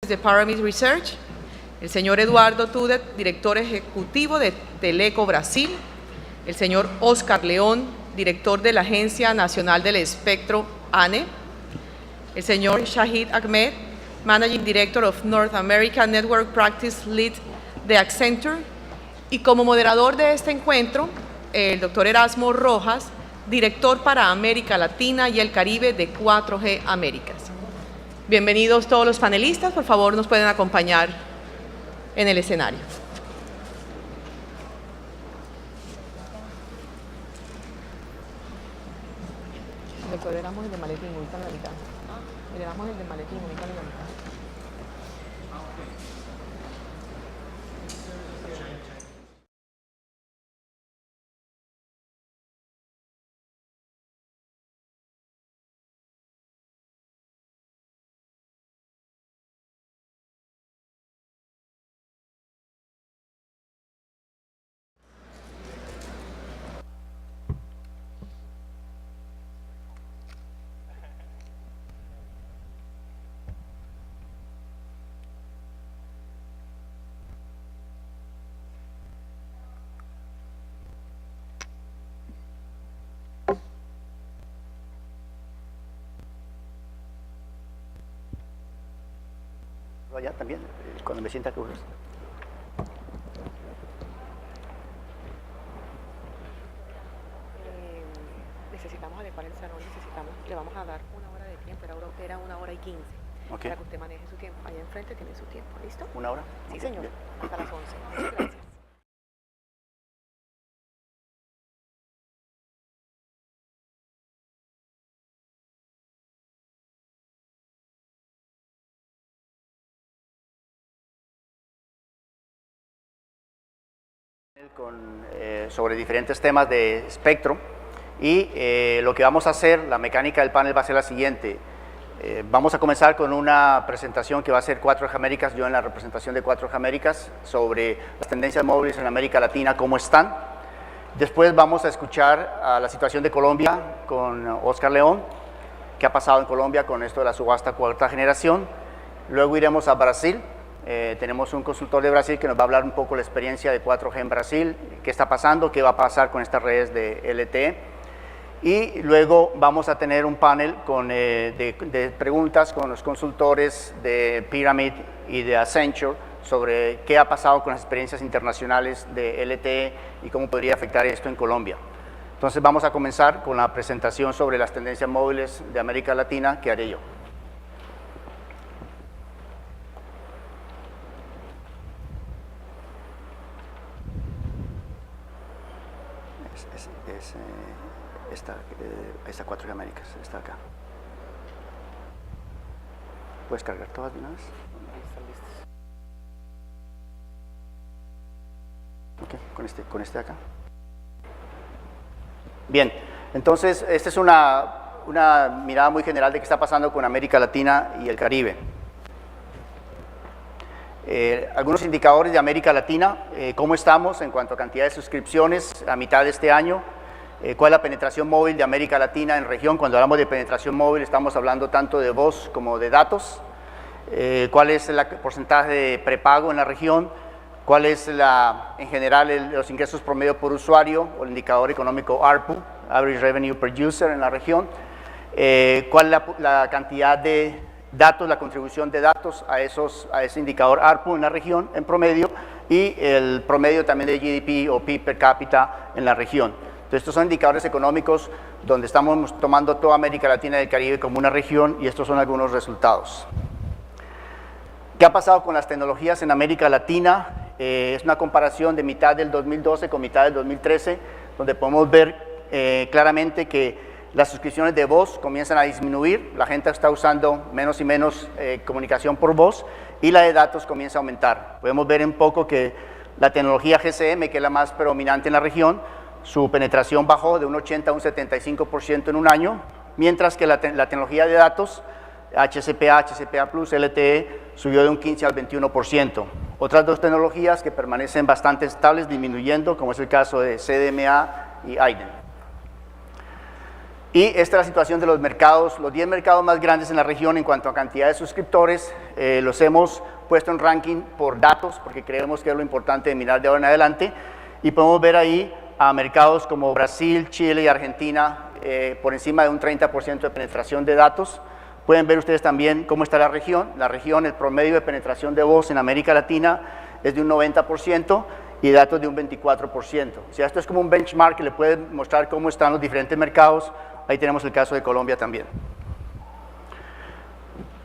de Pyramid Research, el señor Eduardo Tudet, director ejecutivo de Teleco Brasil, el señor Oscar León, director de la Agencia Nacional del Espectro, ANE, el señor Shahid Ahmed, Managing Director of North America Network Practice Lead de Accenture, y como moderador de este encuentro, el doctor Erasmo Rojas, director para América Latina y el Caribe de 4G Américas. Bienvenidos todos los panelistas, por favor nos pueden acompañar en el escenario. Doctor Erasmo, el de maletín, ubican la mitad. El Erasmo, el de maletín, ubican la mitad. Allá también, cuando me sienta que necesitamos adecuar el salón, le vamos a dar una hora de tiempo, era 1 hora y 15, okay, para que usted maneje su tiempo. Allá enfrente tiene su tiempo, ¿listo? ¿1 hora? Sí, Okay, señor, bien. hasta las 11. Muchas gracias. Sobre diferentes temas de espectro y lo que vamos a hacer, la mecánica del panel va a ser la siguiente. Vamos a comenzar con una presentación que va a ser 4G Américas, yo en la representación de 4G Américas, sobre las tendencias móviles en América Latina, cómo están. Después vamos a escuchar a la situación de Colombia con Oscar León, qué ha pasado en Colombia con esto de la subasta cuarta generación. Luego iremos a Brasil. Tenemos un consultor de Brasil que nos va a hablar un poco de la experiencia de 4G en Brasil, qué está pasando, qué va a pasar con estas redes de LTE. Y luego vamos a tener un panel de preguntas con los consultores de Pyramid y de Accenture sobre qué ha pasado con las experiencias internacionales de LTE y cómo podría afectar esto en Colombia. Entonces vamos a comenzar con la presentación sobre las tendencias móviles de América Latina que haré yo. Esta 4G Américas está acá. ¿Puedes cargar todas de una vez? Ok, con este acá. Bien, entonces esta es una mirada muy general de qué está pasando con América Latina y el Caribe. Algunos indicadores de América Latina, cómo estamos en cuanto a cantidad de suscripciones a mitad de este año. ¿Cuál es la penetración móvil de América Latina en región? Cuando hablamos de penetración móvil estamos hablando tanto de voz como de datos. ¿Cuál es el porcentaje de prepago en la región? ¿Cuál es en general los ingresos promedio por usuario o el indicador económico ARPU, Average Revenue Per User en la región? ¿Cuál es la cantidad de datos, la contribución de datos a ese indicador ARPU en la región en promedio? Y el promedio también de GDP o PIB per cápita en la región. Entonces, estos son indicadores económicos donde estamos tomando toda América Latina y el Caribe como una región y estos son algunos resultados. ¿Qué ha pasado con las tecnologías en América Latina? Es una comparación de mitad del 2012 con mitad del 2013, donde podemos ver claramente que las suscripciones de voz comienzan a disminuir, la gente está usando menos y menos comunicación por voz y la de datos comienza a aumentar. Podemos ver un poco que la tecnología GSM, que es la más predominante en la región, su penetración bajó de un 80 a un 75% en un año, mientras que la tecnología de datos, HCPA, HCPA+, LTE, subió de un 15 al 21%. Otras dos tecnologías que permanecen bastante estables, disminuyendo, como es el caso de CDMA y AIDEN. Y esta es la situación de los mercados, los 10 mercados más grandes en la región en cuanto a cantidad de suscriptores. Los hemos puesto en ranking por datos, porque creemos que es lo importante de mirar de ahora en adelante. Y podemos ver ahí a mercados como Brasil, Chile y Argentina por encima de un 30% de penetración de datos. Pueden ver ustedes también cómo está la región. La región, el promedio de penetración de voz en América Latina es de un 90% y datos de un 24%. O sea, esto es como un benchmark que le puede mostrar cómo están los diferentes mercados. Ahí tenemos el caso de Colombia también.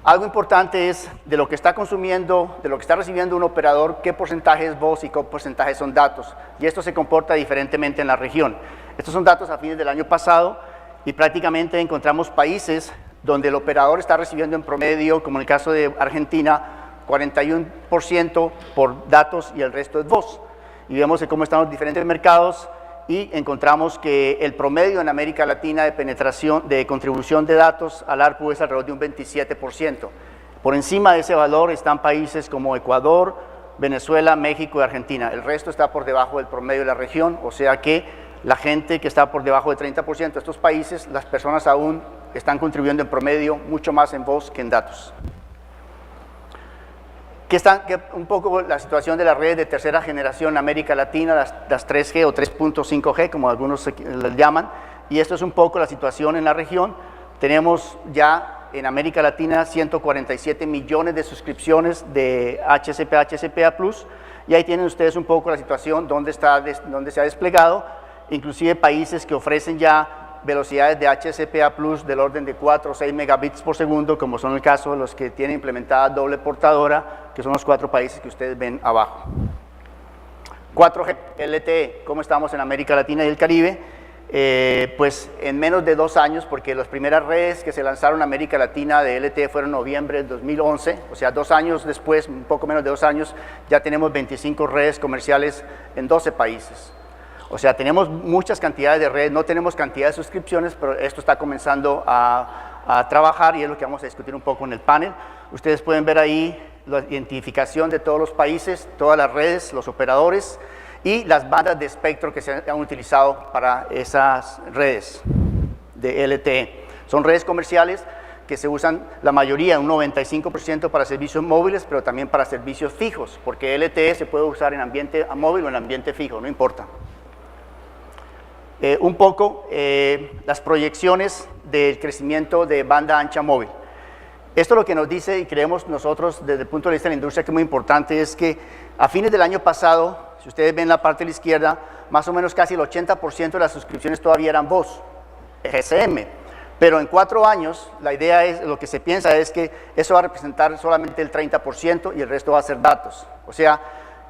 Algo importante es de lo que está consumiendo, de lo que está recibiendo un operador, qué porcentaje es voz y qué porcentaje son datos. Y esto se comporta diferentemente en la región. Estos son datos a fines del año pasado y prácticamente encontramos países donde el operador está recibiendo en promedio, como en el caso de Argentina, 41% por datos y el resto es voz. Y vemos cómo están los diferentes mercados y encontramos que el promedio en América Latina de penetración, de contribución de datos al ARPU es alrededor de un 27%. Por encima de ese valor están países como Ecuador, Venezuela, México y Argentina. El resto está por debajo del promedio de la región, o sea que la gente que está por debajo del 30% de estos países, las personas aún están contribuyendo en promedio mucho más en voz que en datos. Un poco la situación de las redes de tercera generación en América Latina, las 3G o 3.5G, como algunos les llaman, y esto es un poco la situación en la región. Tenemos ya en América Latina 147 millones de suscripciones de HCP, HCPA+, y ahí tienen ustedes un poco la situación donde se ha desplegado, inclusive países que ofrecen ya velocidades de HCPA+ del orden de 4 o 6 megabits por segundo, como son el caso de los que tienen implementada doble portadora, que son los 4 países que ustedes ven abajo. 4G LTE, ¿cómo estamos en América Latina y el Caribe? Pues en menos de 2 años, porque las primeras redes que se lanzaron en América Latina de LTE fueron en noviembre del 2011, o sea, 2 años después, un poco menos de 2 años, ya tenemos 25 redes comerciales en 12 países. O sea, tenemos muchas cantidades de redes, no tenemos cantidad de suscripciones, pero esto está comenzando a trabajar y es lo que vamos a discutir un poco en el panel. Ustedes pueden ver ahí la identificación de todos los países, todas las redes, los operadores y las bandas de espectro que se han utilizado para esas redes de LTE. Son redes comerciales que se usan la mayoría, un 95% para servicios móviles, pero también para servicios fijos, porque LTE se puede usar en ambiente móvil o en ambiente fijo, no importa. Un poco las proyecciones del crecimiento de banda ancha móvil. Esto lo que nos dice, y creemos nosotros desde el punto de vista de la industria que es muy importante, es que a fines del año pasado, si ustedes ven la parte de la izquierda, más o menos casi el 80% de las suscripciones todavía eran voz, GSM. Pero en 4 años, la idea es, lo que se piensa es que eso va a representar solamente el 30% y el resto va a ser datos. O sea,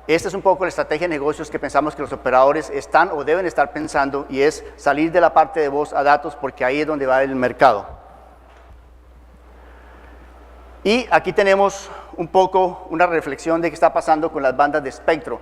esta es un poco la estrategia de negocios que pensamos que los operadores están o deben estar pensando, y es salir de la parte de voz a datos, porque ahí es donde va el mercado. Y aquí tenemos un poco una reflexión de qué está pasando con las bandas de espectro.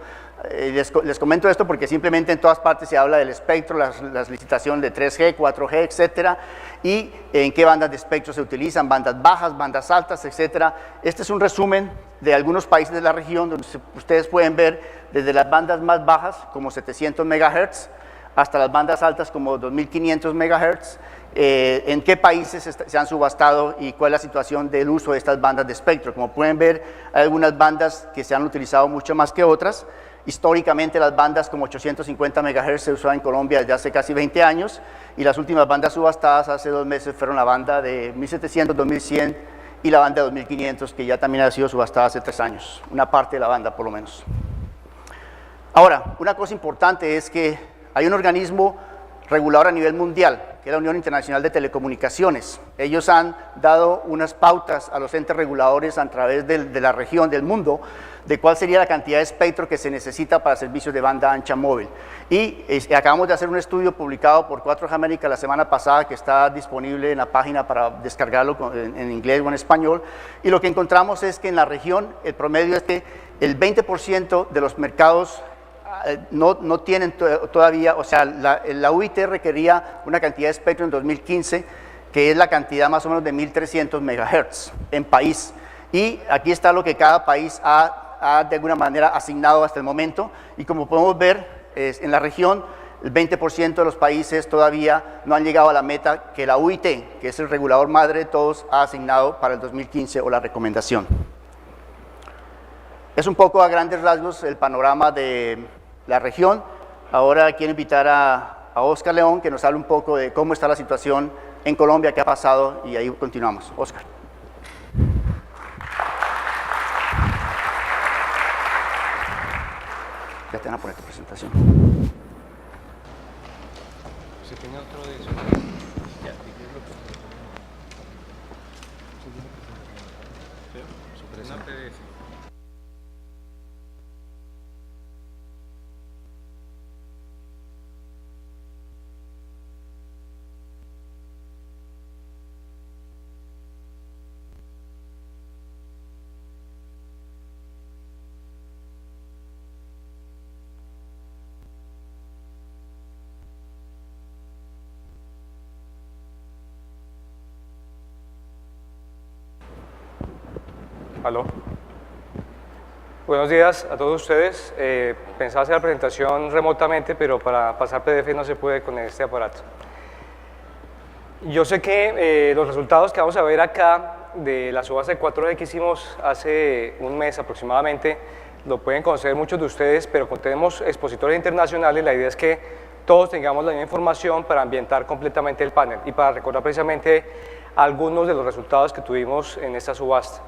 Les comento esto porque simplemente en todas partes se habla del espectro, las licitaciones de 3G, 4G, etcétera, y en qué bandas de espectro se utilizan, bandas bajas, bandas altas, etcétera. Este es un resumen de algunos países de la región donde ustedes pueden ver desde las bandas más bajas, como 700 MHz, hasta las bandas altas como 2500 MHz, en qué países se han subastado y cuál es la situación del uso de estas bandas de espectro. Como pueden ver, hay algunas bandas que se han utilizado mucho más que otras. Históricamente las bandas como 850 MHz se usaban en Colombia desde hace casi 20 años, y las últimas bandas subastadas hace 2 meses fueron la banda de 1700, 2100 y la banda de 2500, que ya también ha sido subastada hace 3 años, una parte de la banda por lo menos. Ahora, una cosa importante es que hay un organismo regulador a nivel mundial, que es la Unión Internacional de Telecomunicaciones. Ellos han dado unas pautas a los entes reguladores a través de la región, del mundo, de cuál sería la cantidad de espectro que se necesita para servicios de banda ancha móvil. Y acabamos de hacer un estudio publicado por 4G América la semana pasada, que está disponible en la página para descargarlo en inglés o en español, y lo que encontramos es que en la región el promedio es que el 20% de los mercados no tienen todavía, o sea, la UIT requería una cantidad de espectro en 2015, que es la cantidad más o menos de 1300 MHz en país. Y aquí está lo que cada país ha de alguna manera asignado hasta el momento, y como podemos ver, en la región El 20% de los países todavía no han llegado a la meta que la UIT, que es el regulador madre de todos, ha asignado para el 2015 o la recomendación. Es un poco a grandes rasgos el panorama de la región. Ahora quiero invitar a Oscar León, que nos hable un poco de cómo está la situación en Colombia, qué ha pasado, y ahí continuamos. Oscar. Ya te van a poner tu presentación. Si tiene otro de esos. Ya, una PDF. Aló. Buenos días a todos ustedes. Pensaba hacer la presentación remotamente, pero para pasar PDF no se puede con este aparato. Yo sé que los resultados que vamos a ver acá de la subasta de 4G que hicimos hace un mes aproximadamente, lo pueden conocer muchos de ustedes, pero como tenemos expositores internacionales, la idea es que todos tengamos la misma información para ambientar completamente el panel y para recordar precisamente algunos de los resultados que tuvimos en esta subasta.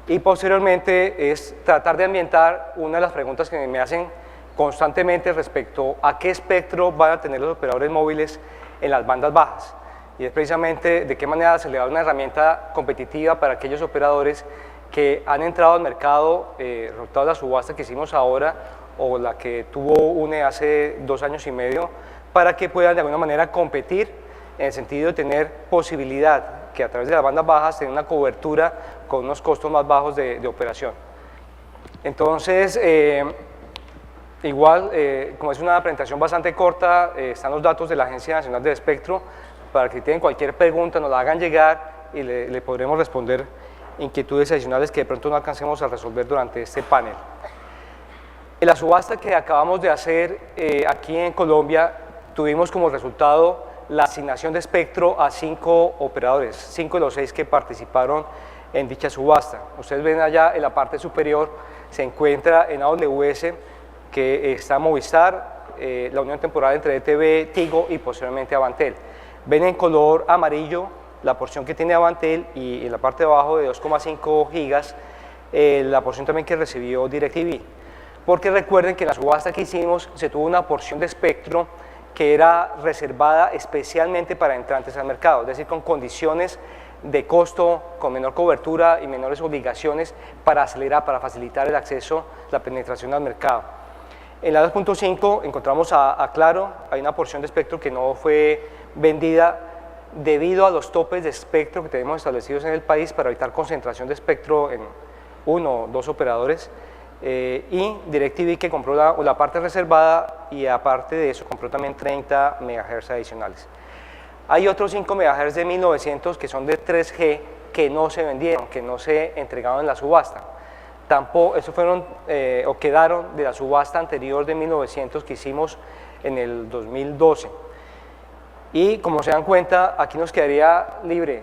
Y posteriormente es tratar de ambientar una de las preguntas que me hacen constantemente respecto a qué espectro van a tener los operadores móviles en las bandas bajas. Y es precisamente de qué manera se le da una herramienta competitiva para aquellos operadores que han entrado al mercado, resultado de la subasta que hicimos ahora o la que tuvo UNE hace 2 años y medio, para que puedan de alguna manera competir en el sentido de tener posibilidad que a través de las bandas bajas tengan una cobertura con unos costos más bajos de operación. Entonces, igual, como es una presentación bastante corta, están los datos de la Agencia Nacional del Espectro, para que si tienen cualquier pregunta nos la hagan llegar y le podremos responder inquietudes adicionales que de pronto no alcancemos a resolver durante este panel. En la subasta que acabamos de hacer aquí en Colombia, tuvimos como resultado la asignación de espectro a 5 operadores, 5 de los 6 que participaron en dicha subasta. Ustedes ven allá en la parte superior, se encuentra en AWS, que está Movistar, la unión temporal entre ETV, Tigo y posteriormente Avantel. Ven en color amarillo la porción que tiene Avantel y en la parte de abajo de 2,5 gigas la porción también que recibió DirecTV. Porque recuerden que en la subasta que hicimos se tuvo una porción de espectro que era reservada especialmente para entrantes al mercado, es decir, con condiciones de costo, con menor cobertura y menores obligaciones para acelerar, para facilitar el acceso, la penetración al mercado. En la 2.5 encontramos a Claro, hay una porción de espectro que no fue vendida debido a los topes de espectro que tenemos establecidos en el país para evitar concentración de espectro en 1 o 2 operadores. Y DirecTV, que compró la parte reservada y aparte de eso compró también 30 MHz adicionales. Hay otros 5 MHz de 1900 que son de 3G que no se vendieron, que no se entregaron en la subasta. Tampoco, esos fueron o quedaron de la subasta anterior de 1900 que hicimos en el 2012. Y como se dan cuenta, aquí nos quedaría libre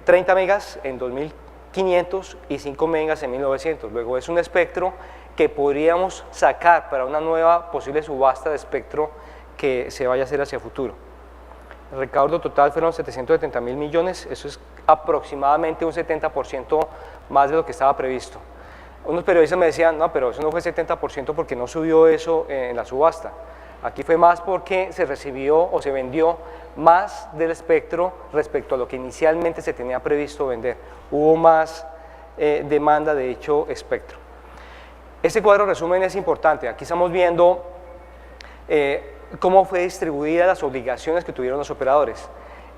30 megas en 2500 y 5 megas en 1900. Luego es un espectro que podríamos sacar para una nueva posible subasta de espectro que se vaya a hacer hacia el futuro. El recaudo total fueron 770.000 millones, eso es aproximadamente un 70% más de lo que estaba previsto. Unos periodistas me decían, no, pero eso no fue 70% porque no subió eso en la subasta. Aquí fue más porque se recibió o se vendió más del espectro respecto a lo que inicialmente se tenía previsto vender. Hubo más demanda de dicho espectro. Este cuadro resumen es importante. Aquí estamos viendo cómo fue distribuida las obligaciones que tuvieron los operadores.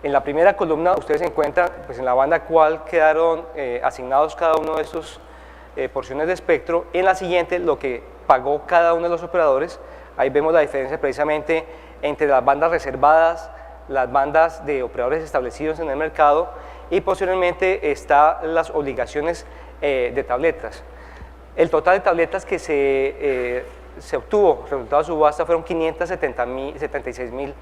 En la primera columna ustedes encuentran pues, en la banda cuál quedaron asignados cada uno de estos porciones de espectro. En la siguiente lo que pagó cada uno de los operadores. Ahí vemos la diferencia precisamente entre las bandas reservadas, las bandas de operadores establecidos en el mercado y posteriormente están las obligaciones de tabletas. El total de tabletas que se se obtuvo, resultado de subasta, fueron 576.000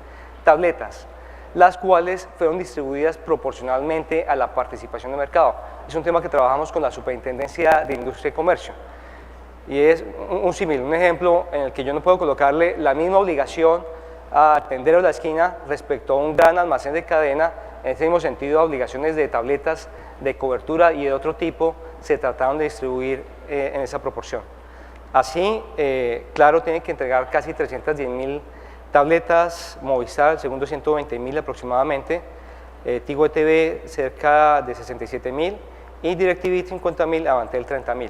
tabletas, las cuales fueron distribuidas proporcionalmente a la participación de mercado. Es un tema que trabajamos con la Superintendencia de Industria y Comercio. Y es un símil, un ejemplo en el que yo no puedo colocarle la misma obligación al tendero de la esquina respecto a un gran almacén de cadena. En ese mismo sentido, obligaciones de tabletas de cobertura y de otro tipo se trataron de distribuir en esa proporción. Así, Claro tiene que entregar casi 310.000 tabletas, Movistar, el segundo 120.000 aproximadamente, Tigo ETV cerca de 67.000 y DirecTV 50.000, Avantel 30.000.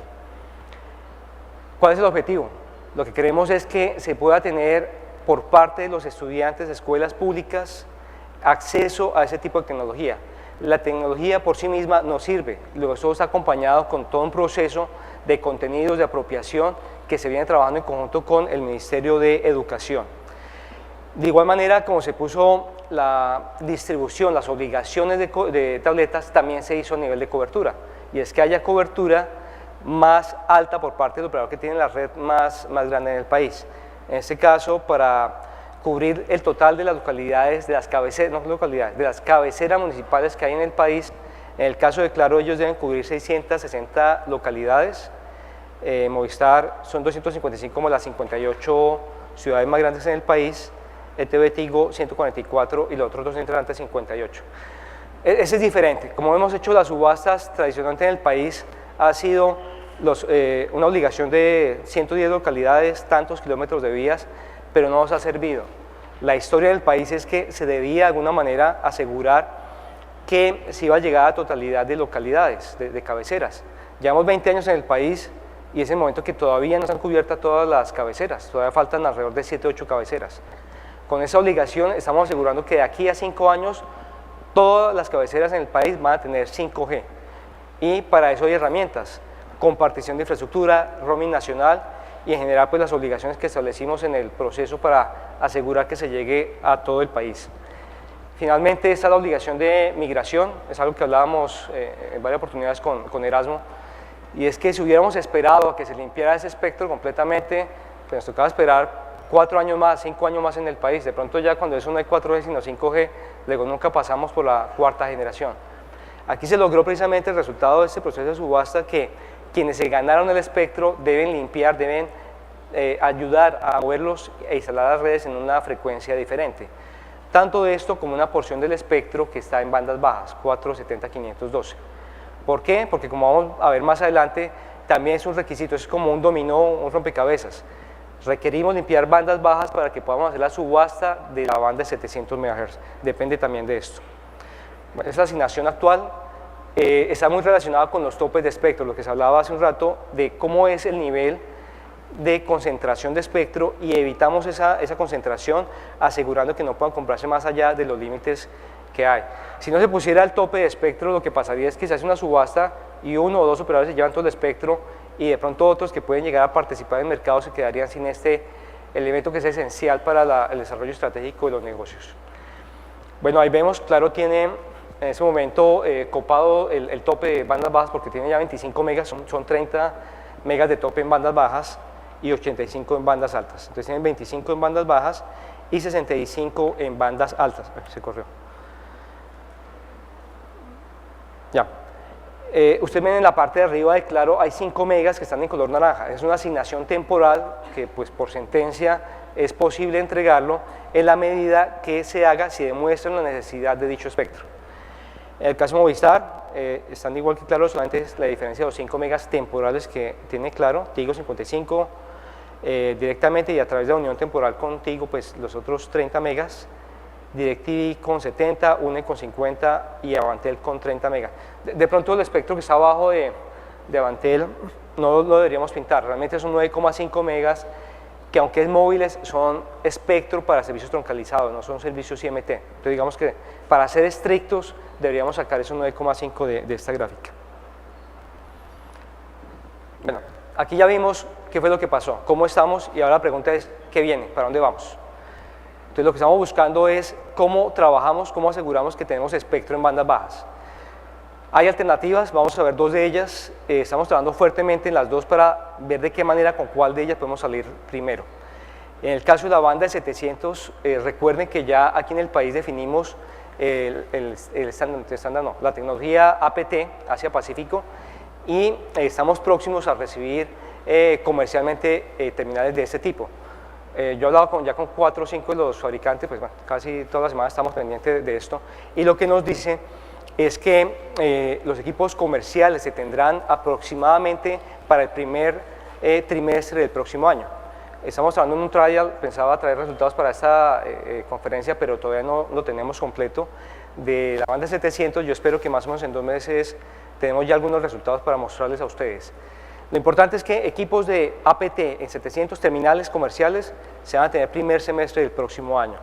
¿Cuál es el objetivo? Lo que queremos es que se pueda tener por parte de los estudiantes de escuelas públicas acceso a ese tipo de tecnología. La tecnología por sí misma no sirve, luego eso está acompañado con todo un proceso de contenidos de apropiación que se viene trabajando en conjunto con el Ministerio de Educación. De igual manera, como se puso la distribución, las obligaciones de tabletas, también se hizo a nivel de cobertura, y es que haya cobertura más alta por parte del operador que tiene la red más grande en el país. En este caso, para cubrir el total de las localidades, de las cabeceras, no localidades, de las cabeceras municipales que hay en el país, en el caso de Claro ellos deben cubrir 660 localidades, Movistar son 255 como las 58 ciudades más grandes en el país, ETV Tigo 144 y los otros 258. Ese es diferente, como hemos hecho las subastas tradicionalmente en el país, ha sido una obligación de 110 localidades, tantos kilómetros de vías, pero no nos ha servido. La historia del país es que se debía de alguna manera asegurar que se iba a llegar a totalidad de localidades, de cabeceras. Llevamos 20 años en el país y es el momento que todavía no están cubiertas todas las cabeceras, todavía faltan alrededor de 7 o 8 cabeceras. Con esa obligación estamos asegurando que de aquí a 5 años todas las cabeceras en el país van a tener 5G. Y para eso hay herramientas, compartición de infraestructura, roaming nacional y en general pues las obligaciones que establecimos en el proceso para asegurar que se llegue a todo el país. Finalmente está la obligación de migración, es algo que hablábamos en varias oportunidades con Erasmo, y es que si hubiéramos esperado a que se limpiara ese espectro completamente, pues nos tocaba esperar 4 años más, 5 años más en el país. De pronto ya cuando eso no hay 4G sino 5G, luego nunca pasamos por la 4ª generación. Aquí se logró precisamente el resultado de este proceso de subasta, que quienes se ganaron el espectro deben limpiar, deben ayudar a moverlos e instalar las redes en una frecuencia diferente. Tanto esto como una porción del espectro que está en bandas bajas, 470-512. ¿Por qué? Porque como vamos a ver más adelante, también es un requisito, es como un dominó, un rompecabezas. Requerimos limpiar bandas bajas para que podamos hacer la subasta de la banda de 700 MHz, depende también de esto. Bueno, esa asignación actual está muy relacionada con los topes de espectro, lo que se hablaba hace un rato de cómo es el nivel de concentración de espectro y evitamos esa concentración asegurando que no puedan comprarse más allá de los límites que hay. Si no se pusiera el tope de espectro, lo que pasaría es que se hace una subasta y 1 o 2 operadores se llevan todo el espectro y de pronto otros que pueden llegar a participar en el mercado se quedarían sin este elemento que es esencial para el desarrollo estratégico de los negocios. Bueno, ahí vemos, Claro tiene en ese momento copado el tope de bandas bajas porque tiene ya 25 megas, son 30 megas de tope en bandas bajas y 85 en bandas altas. Entonces tienen 25 en bandas bajas y 65 en bandas altas. Se corrió. Ya. Ustedes ven en la parte de arriba de Claro hay 5 megas que están en color naranja. Es una asignación temporal que pues por sentencia es posible entregarlo en la medida que se haga si demuestran la necesidad de dicho espectro. En el caso de Movistar, están igual que Claro, solamente es la diferencia de los 5 megas temporales que tiene Claro, Tigo 55 directamente y a través de la unión temporal con Tigo, pues los otros 30 megas, DirecTV con 70, UNE con 50 y Avantel con 30 megas. De pronto el espectro que está abajo de Avantel no lo deberíamos pintar, realmente son 9,5 megas que aunque es móviles son espectro para servicios troncalizados, no son servicios IMT. Entonces digamos que para ser estrictos deberíamos sacar esos 9,5 de esta gráfica. Bueno, aquí ya vimos qué fue lo que pasó, cómo estamos y ahora la pregunta es ¿qué viene? ¿Para dónde vamos? Entonces lo que estamos buscando es cómo trabajamos, cómo aseguramos que tenemos espectro en bandas bajas. Hay alternativas, vamos a ver dos de ellas, estamos trabajando fuertemente en las dos para ver de qué manera, con cuál de ellas podemos salir primero. En el caso de la banda de 700, recuerden que ya aquí en el país definimos la tecnología APT, Asia-Pacífico, y estamos próximos a recibir comercialmente terminales de este tipo. Yo he hablado ya con 4 o 5 de los fabricantes, pues bueno, casi todas las semanas estamos pendientes de esto, y lo que nos dice es que los equipos comerciales se tendrán aproximadamente para el primer trimestre del próximo año. Estamos trabajando en un trial, pensaba traer resultados para esta conferencia, pero todavía no lo tenemos completo. De la banda 700, yo espero que más o menos en 2 meses tenemos ya algunos resultados para mostrarles a ustedes. Lo importante es que equipos de APT en 700 terminales comerciales se van a tener primer semestre del próximo año.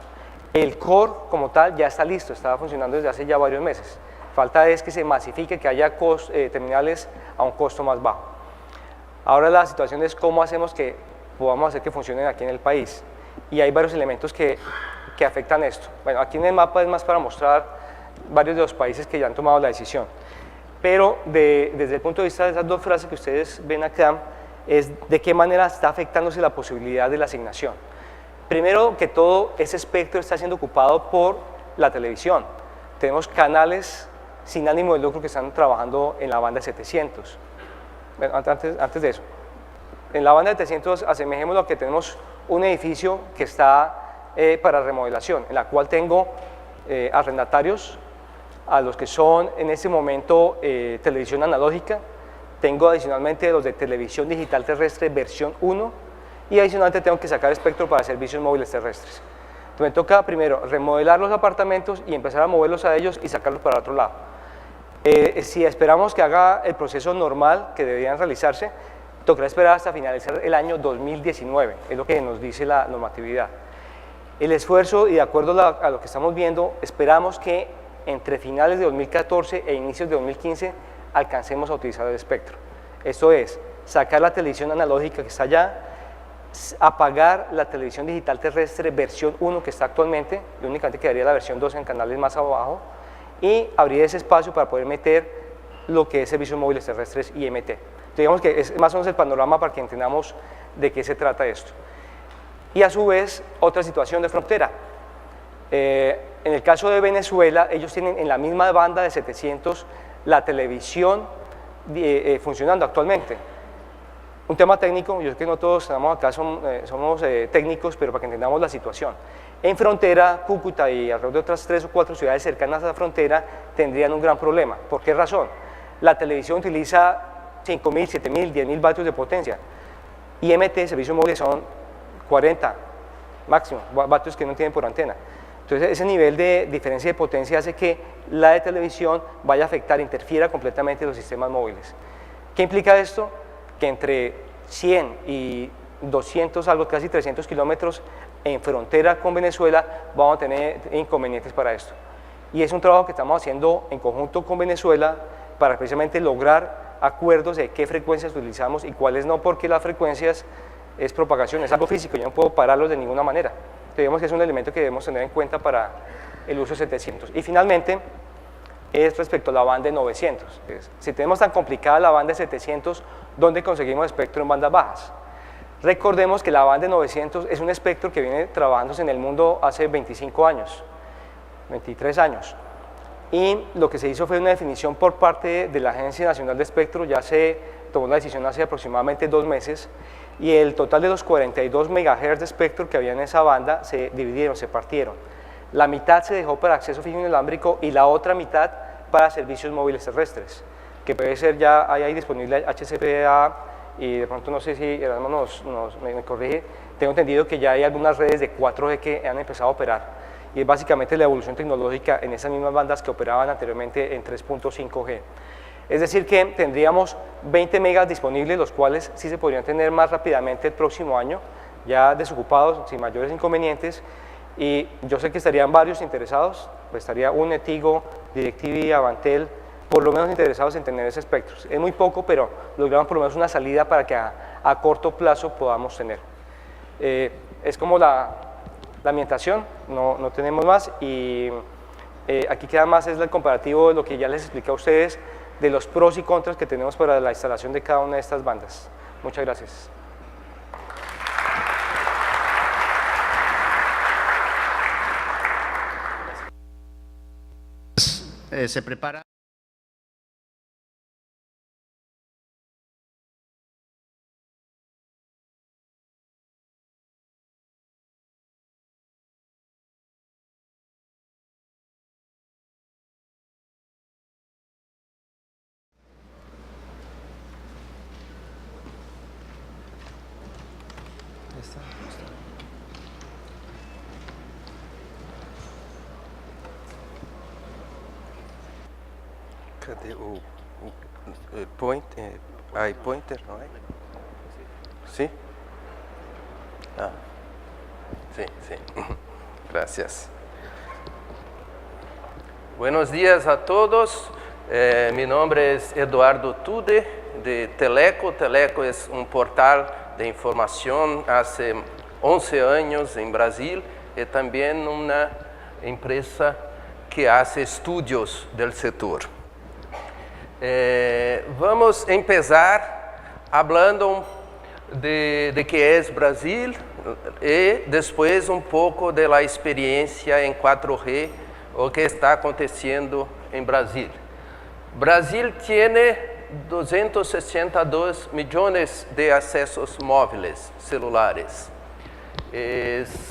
El core como tal ya está listo, estaba funcionando desde hace ya varios meses. Falta es que se masifique, que haya terminales a un costo más bajo. Ahora la situación es cómo hacemos que podamos hacer que funcionen aquí en el país. Y hay varios elementos que afectan esto. Bueno, aquí en el mapa es más para mostrar varios de los países que ya han tomado la decisión. Pero desde el punto de vista de esas dos frases que ustedes ven acá, es de qué manera está afectándose la posibilidad de la asignación. Primero que todo, ese espectro está siendo ocupado por la televisión. Tenemos canales sin ánimo de lucro que están trabajando en la banda 700. Bueno, antes de eso, en la banda de 700 asemejemos lo que tenemos un edificio que está para remodelación, en la cual tengo arrendatarios a los que son en este momento televisión analógica, tengo adicionalmente los de televisión digital terrestre versión 1 y adicionalmente tengo que sacar espectro para servicios móviles terrestres. Entonces me toca primero remodelar los apartamentos y empezar a moverlos a ellos y sacarlos para otro lado. Si esperamos que haga el proceso normal que deberían realizarse, tocará esperar hasta finalizar el año 2019, es lo que nos dice la normatividad. El esfuerzo, y de acuerdo a lo que estamos viendo, esperamos que entre finales de 2014 e inicios de 2015 alcancemos a utilizar el espectro. Esto es, sacar la televisión analógica que está allá, apagar la televisión digital terrestre versión 1 que está actualmente, y únicamente quedaría la versión 2 en canales más abajo, y abrir ese espacio para poder meter lo que es servicios móviles terrestres y IMT. Digamos que es más o menos el panorama para que entendamos de qué se trata esto. Y a su vez, otra situación de frontera. En el caso de Venezuela, ellos tienen en la misma banda de 700 la televisión funcionando actualmente. Un tema técnico, yo sé que no todos estamos acá somos técnicos, pero para que entendamos la situación. En frontera, Cúcuta y alrededor de otras 3 o 4 ciudades cercanas a la frontera tendrían un gran problema. ¿Por qué razón? La televisión utiliza 5.000, 7.000, 10.000 vatios de potencia. IMT, servicios móviles, son 40 máximo, vatios que no tienen por antena. Entonces, ese nivel de diferencia de potencia hace que la de televisión vaya a afectar, interfiera completamente los sistemas móviles. ¿Qué implica esto? Que entre 100 y 200, algo casi 300 kilómetros en frontera con Venezuela, vamos a tener inconvenientes para esto. Y es un trabajo que estamos haciendo en conjunto con Venezuela para precisamente lograr acuerdos de qué frecuencias utilizamos y cuáles no, porque las frecuencias es propagación, es algo físico, yo no puedo pararlos de ninguna manera. Digamos que es un elemento que debemos tener en cuenta para el uso de 700. Y finalmente, es respecto a la banda de 900. Si tenemos tan complicada la banda de 700, ¿dónde conseguimos espectro en bandas bajas? Recordemos que la banda de 900 es un espectro que viene trabajándose en el mundo hace 25 años, 23 años. Y lo que se hizo fue una definición por parte de la Agencia Nacional de Espectro, ya se tomó la decisión hace aproximadamente 2 meses, y el total de los 42 MHz de espectro que había en esa banda se dividieron, se partieron. La mitad se dejó para acceso fijo inalámbrico y la otra mitad para servicios móviles terrestres, que puede ser ya ahí disponible HCPA, y de pronto no sé si Erasmo me corrige, tengo entendido que ya hay algunas redes de 4G que han empezado a operar, y es básicamente la evolución tecnológica en esas mismas bandas que operaban anteriormente en 3.5G. Es decir que tendríamos 20 megas disponibles, los cuales sí se podrían tener más rápidamente el próximo año, ya desocupados, sin mayores inconvenientes, y yo sé que estarían varios interesados, pues estaría UNE, Tigo, DirecTV, Avantel, por lo menos interesados en tener ese espectro. Es muy poco, pero logramos por lo menos una salida para que a corto plazo podamos tener. Es como la ambientación, no tenemos más, y Aquí queda más es el comparativo de lo que ya les expliqué a ustedes, de los pros y contras que tenemos para la instalación de cada una de estas bandas. Muchas gracias. Se prepara. Cadê o pointer, não é? Sim? Ah, sim, sim. Gracias. Buenos días a todos. Mi nombre es Eduardo Tude, de Teleco. Teleco es un portal de información hace 11 años en Brasil y también una empresa que hace estudios del sector. Vamos a empezar hablando de qué es Brasil y después un poco de la experiencia en 4G o que está aconteciendo en Brasil. Brasil tiene 262 millones de accesos móviles celulares.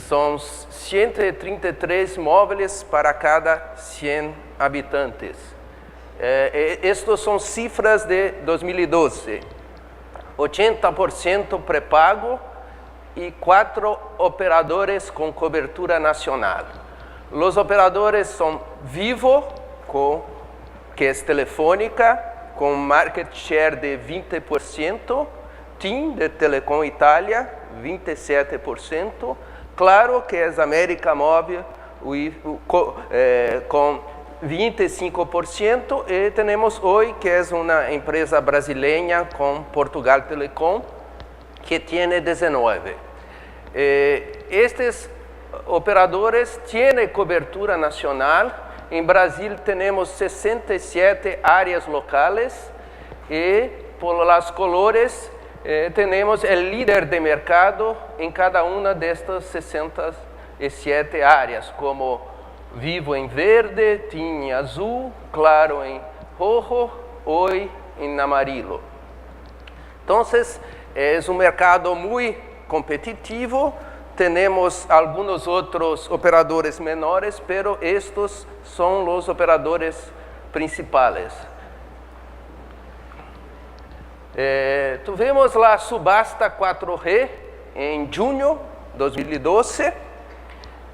Son 133 móviles para cada 100 habitantes. Estas son cifras de 2012. 80% prepago y 4 operadores con cobertura nacional. Los operadores son Vivo, que es telefónica, con market share de 20%, TIM, de Telecom Italia, 27%, Claro, que es América Móvil, con 25%, y tenemos Oi, que es una empresa brasileña con Portugal Telecom, que tiene 19%. Estos operadores tienen cobertura nacional. En Brasil tenemos 67 áreas locales y por las colores tenemos el líder de mercado en cada una de estas 67 áreas, como Vivo en verde, TIM en azul, Claro en rojo, Oi en amarillo. Entonces, es un mercado muy competitivo. Tenemos algunos otros operadores menores, pero estos son los operadores principales. Tuvimos la subasta 4G en junio de 2012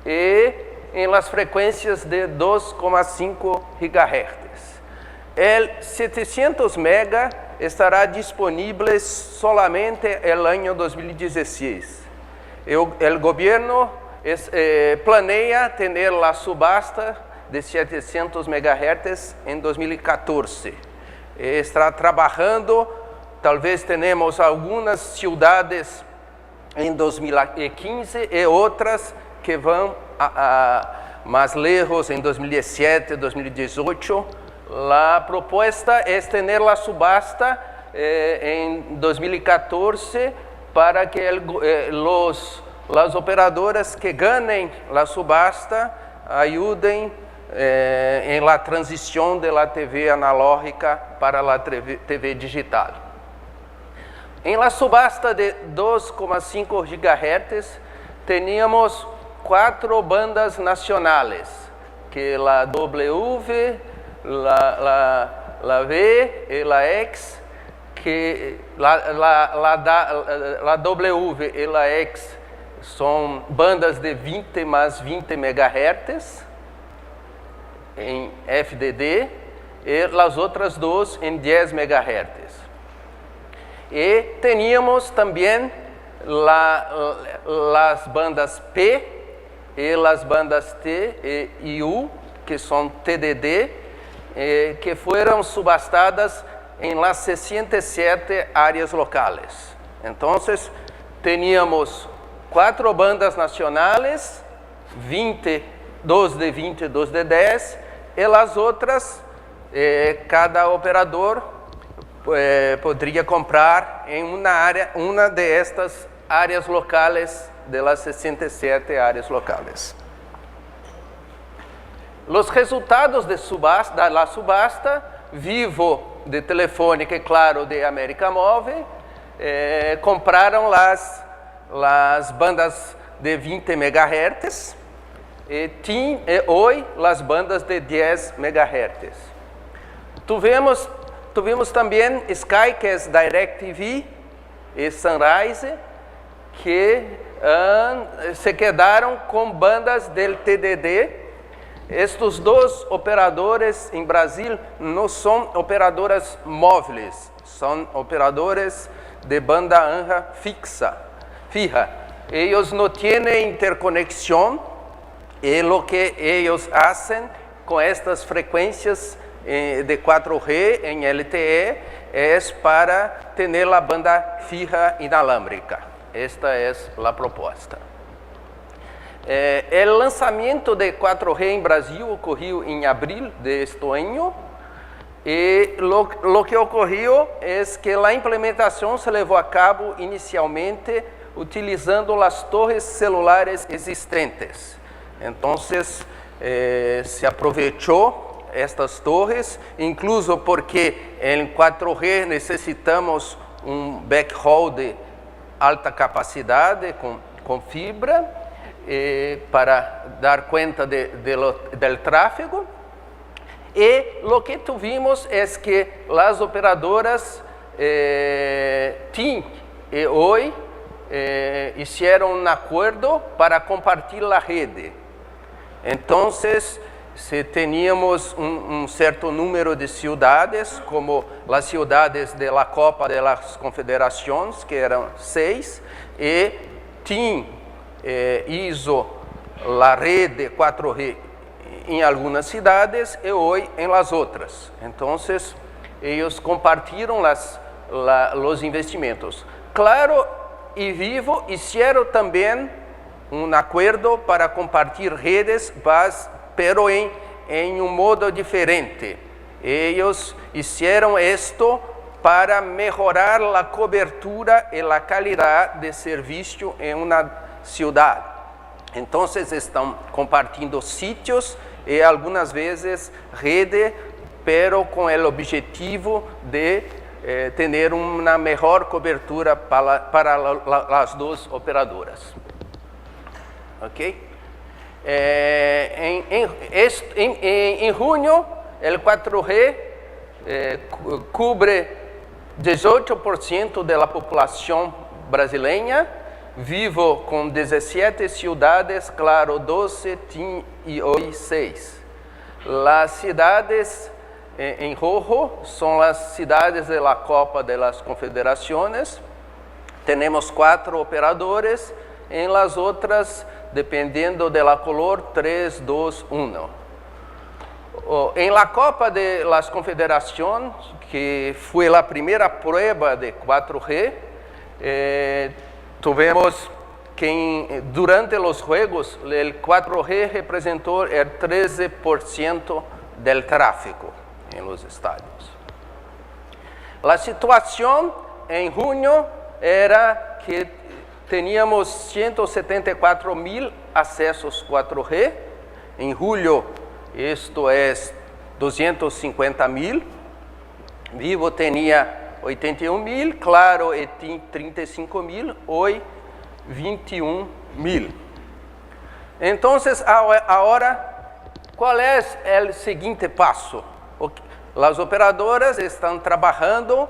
y en las frecuencias de 2,5 GHz. El 700 MB estará disponible solamente el año 2016. El gobierno planea tener la subasta de 700 MHz en 2014. Está trabajando, tal vez tenemos algunas ciudades en 2015 y otras que van más lejos en 2017, 2018. La propuesta es tener la subasta en 2014 para que las operadoras que ganen la subasta ayuden en la transición de la TV analógica para la TV digital. En la subasta de 2,5 GHz teníamos 4 bandas nacionales, que la W, la V y la X, que la W y la X son bandas de 20 más 20 MHz en FDD y las otras dos en 10 MHz. Y teníamos también las bandas P y las bandas T y U, que son TDD, que fueron subastadas en las 67 áreas locales. Entonces, teníamos 4 bandas nacionales, 2 de 20, 2 de 10, e as outras, cada operador poderia comprar em uma de estas áreas locais, de las 67 áreas locais. Os resultados da subasta, Vivo de Telefônica e Claro de América Móvel, compraram as bandas de 20 MHz e Oi as bandas de 10 MHz. Tivemos também Sky, que é DirecTV, e Sunrise, que se quedaram com bandas del TDD. Estes dois operadores em Brasil não são operadoras móveis, são operadores de banda ancha fija. Eles não têm interconexão e o que eles fazem com estas frequências de 4G em LTE é para ter a banda fija inalámbrica. Esta é a proposta. O lançamento de 4G em Brasil ocorreu em abril deste ano e o que ocorreu é que a implementação se levou a cabo inicialmente utilizando as torres celulares existentes. Então, se aproveitou estas torres, incluso porque em 4G necessitamos um backhaul de alta capacidade com fibra para dar conta do tráfego. E o que tuvimos é que as operadoras TIM e Oi fizeram um acordo para compartilhar a rede. Então, se teníamos um certo número de cidades, como as cidades da Copa das Confederações, que eram 6, e TIM hizo a rede 4G em algumas cidades e Oi em las outras. Então, eles compartilharam os investimentos. Claro e Vivo fizeram também um acordo para compartilhar redes, mas em um modo diferente. Eles fizeram isto para melhorar a cobertura e a qualidade de serviço em uma cidade. Então, estão compartilhando sítios e algumas vezes rede, pero com o objetivo de ter uma melhor cobertura para as duas operadoras. Ok? Em junho, o 4G cobre 18% da população brasileira, Vivo com 17 cidades, Claro 12, TIM e Oi 6. As cidades em rojo são as cidades da Copa das Confederações. Temos 4 operadores, em las outras, dependendo da color, 3, 2, 1. Em la Copa de las Confederações, que foi a primeira prueba de 4G, tivemos que durante os Juegos, o 4G representou 13% do tráfego em los estádios. A situação em junho era que teníamos 174 mil acessos 4G. Em julho, isto é 250 mil. Vivo tinha 81 mil, Claro e TIM 35 mil, Oi 21 mil. Então, agora, qual é o seguinte passo? As operadoras estão trabalhando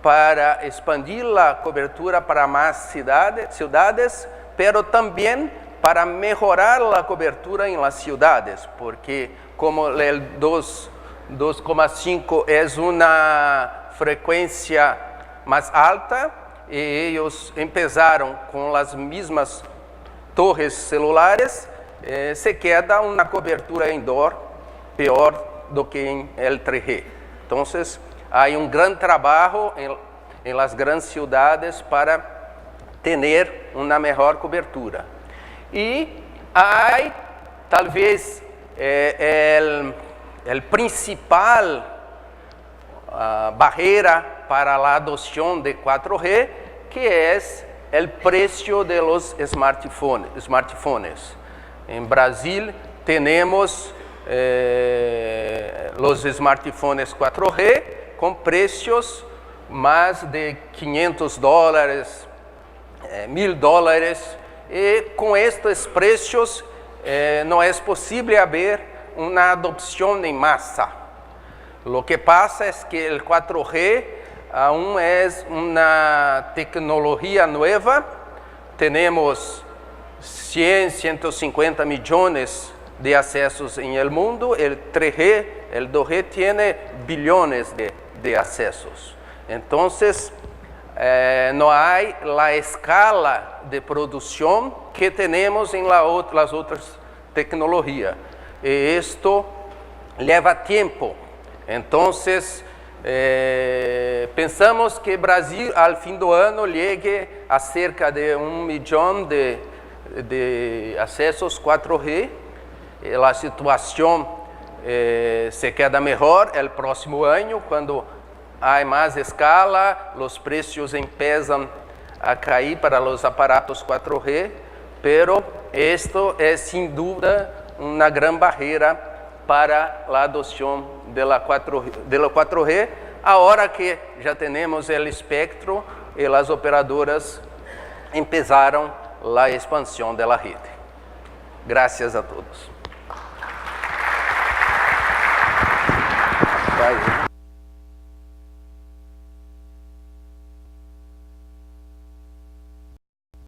para expandir a cobertura para mais cidades, pero também para melhorar a cobertura em las cidades, porque como o 2,5 é uma frequência mais alta, e eles começaram com as mesmas torres celulares, se queda uma cobertura indoor pior do que em L3G. Então, há um grande trabalho em las grandes cidades para ter uma melhor cobertura. E há, talvez, el principal barrera para la adopción de 4G, que es el precio de los smartphones. En Brasil tenemos los smartphones 4G con precios más de $500, $1.000, y con estos precios no es posible haber una adopción en masa. Lo que pasa es que el 4G aún es una tecnología nueva. Tenemos 100, 150 millones de accesos en el mundo. El 3G, el 2G tiene billones de accesos. Entonces, no hay la escala de producción que tenemos en las otras tecnologías. Y esto lleva tiempo. Entonces, pensamos que Brasil al fin do ano llegue a cerca de 1 millón de accesos 4G. La situación se queda mejor el próximo año, cuando hay más escala, los precios empiezan a caer para los aparatos 4G, pero esto es sin duda una gran barrera para la adopción de la 4G, ahora que ya tenemos el espectro y las operadoras empezaron la expansión de la red. Gracias a todos.